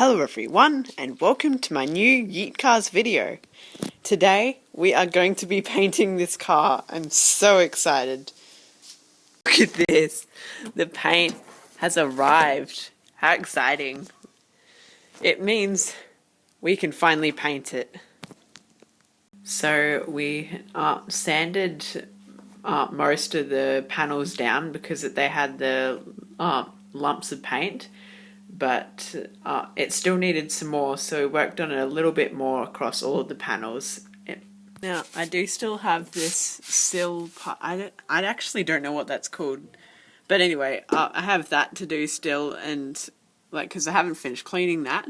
Hello everyone and welcome to my new Yeet Cars video. Today we are going to be painting this car. I'm so excited. Look at this. The paint has arrived. How exciting. It means we can finally paint it. So we sanded most of the panels down because they had the lumps of paint. But it still needed some more, so we worked on it a little bit more across all of the panels. Now, I do still have this sill part. I actually don't know what that's called. But anyway, I have that to do still, and because I haven't finished cleaning that.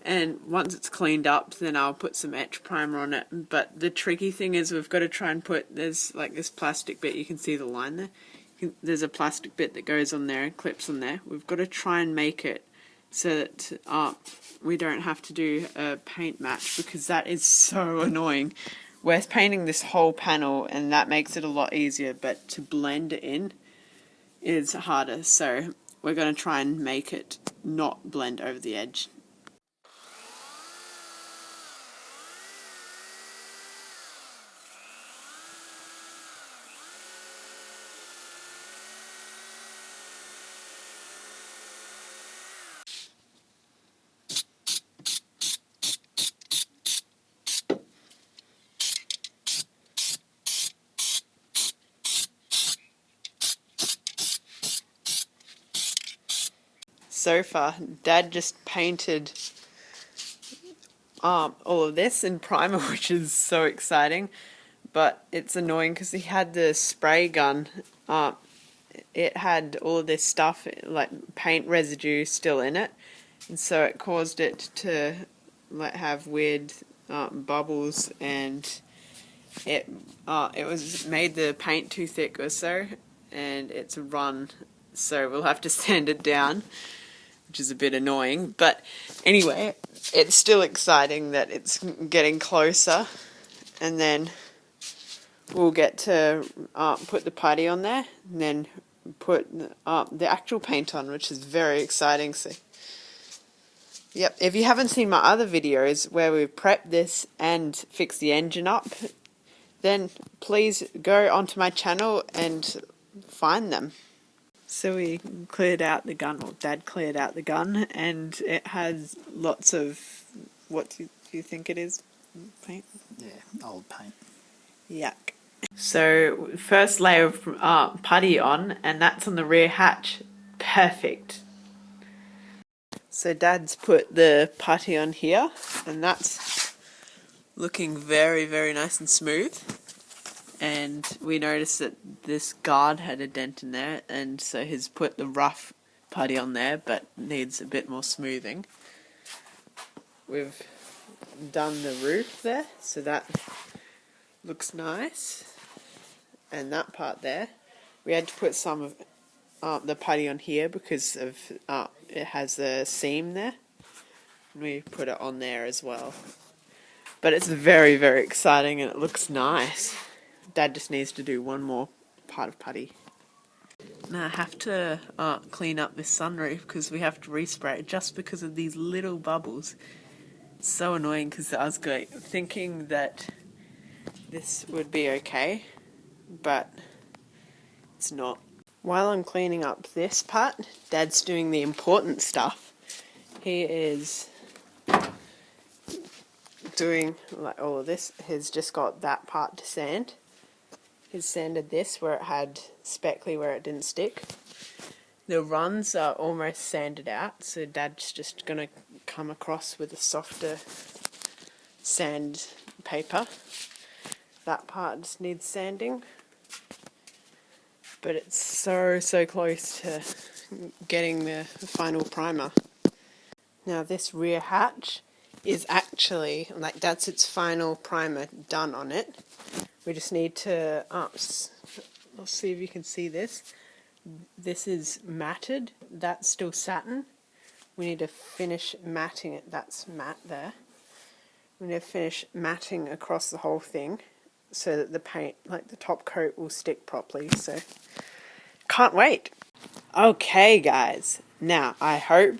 And once it's cleaned up, then I'll put some etch primer on it. But the tricky thing is we've got to try and there's this plastic bit, you can see the line there. There's a plastic bit that goes on there and clips on there. We've got to try and make it so that we don't have to do a paint match, because that is so annoying. We're painting this whole panel and that makes it a lot easier, but to blend it in is harder. So we're going to try and make it not blend over the edge. So far, Dad just painted all of this in primer, which is so exciting, but it's annoying because he had the spray gun. It had all of this stuff, like paint residue, still in it, and so it caused it to have weird bubbles, and it was made the paint too thick or so, and it's run. So we'll have to sand it down, which is a bit annoying, but anyway, it's still exciting that it's getting closer, and then we'll get to put the putty on there, and then put the actual paint on, which is very exciting. So, yep, if you haven't seen my other videos where we prep this and fix the engine up, then please go onto my channel and find them. So we cleared out the gun, or Dad cleared out the gun, and it has lots of, what do you think it is? Paint? Yeah, old paint. Yuck. So first layer of putty on, and that's on the rear hatch. Perfect. So Dad's put the putty on here, and that's looking very, very nice and smooth. And we noticed that this guard had a dent in there, and so he's put the rough putty on there, but needs a bit more smoothing. We've done the roof there, so that looks nice. And that part there, we had to put some of the putty on here because of it has a seam there. And we put it on there as well. But it's very, very exciting, and it looks nice. Dad just needs to do one more part of putty. Now I have to clean up this sunroof because we have to respray it just because of these little bubbles. It's so annoying because I was thinking that this would be okay, but it's not. While I'm cleaning up this part, Dad's doing the important stuff. He is doing all of this. He's just got that part to sand. He's sanded this where it had speckly where it didn't stick. The runs are almost sanded out, so Dad's just going to come across with a softer sand paper. That part just needs sanding, but it's so close to getting the final primer. Now this rear hatch is actually, that's its final primer done on it. We just need to, let's see if you can see this. This is matted, that's still satin. We need to finish matting it, that's matte there. We need to finish matting across the whole thing so that the paint, the top coat, will stick properly. So, can't wait. Okay guys, now I hope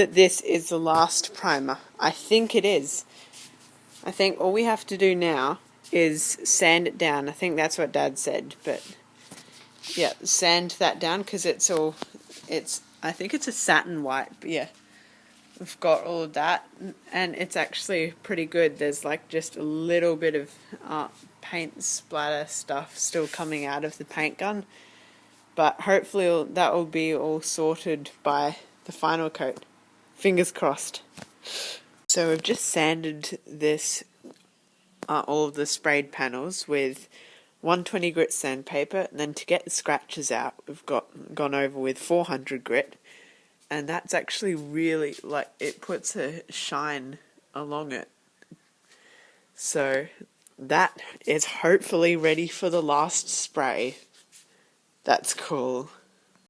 that this is the last primer. I think it is. I think all we have to do now is sand it down. I think that's what Dad said, but yeah, sand that down because I think it's a satin white, but yeah, we've got all of that, and it's actually pretty good. There's like just a little bit of paint splatter stuff still coming out of the paint gun, but hopefully that will be all sorted by the final coat. Fingers crossed. So we've just sanded this, all of the sprayed panels with 120 grit sandpaper, and then to get the scratches out, we've gone over with 400 grit, and that's actually really, like, it puts a shine along it. So that is hopefully ready for the last spray. That's cool.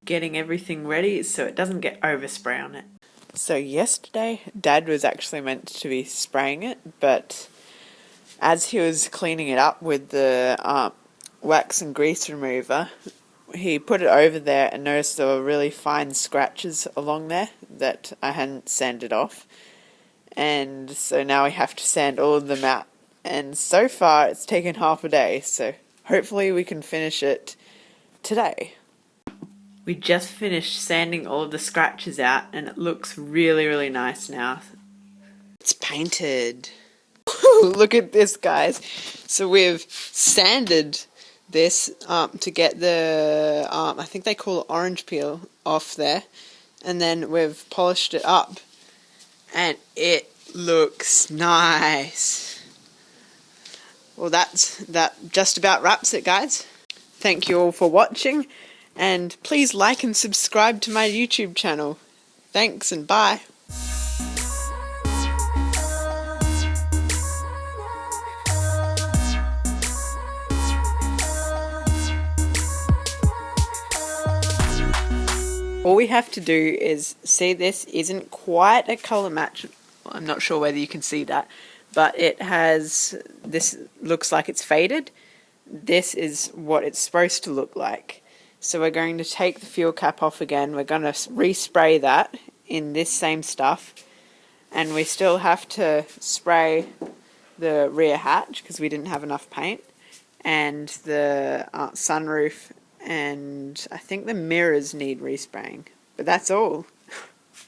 Getting everything ready so it doesn't get overspray on it. So yesterday, Dad was actually meant to be spraying it, but as he was cleaning it up with the wax and grease remover, he put it over there and noticed there were really fine scratches along there that I hadn't sanded off. And so now we have to sand all of them out. And so far it's taken half a day, so hopefully we can finish it today. We just finished sanding all of the scratches out and it looks really, really nice now. It's painted. Look at this, guys. So we've sanded this to get the, I think they call it orange peel off there. And then we've polished it up. And it looks nice. Well, that just about wraps it, guys. Thank you all for watching. And please like and subscribe to my YouTube channel. Thanks and bye. All we have to do is see, this isn't quite a colour match. I'm not sure whether you can see that, but it has, this looks like it's faded. This is what it's supposed to look like. So we're going to take the fuel cap off again. We're going to respray that in this same stuff. And we still have to spray the rear hatch because we didn't have enough paint. And the sunroof, and I think the mirrors need respraying. But that's all.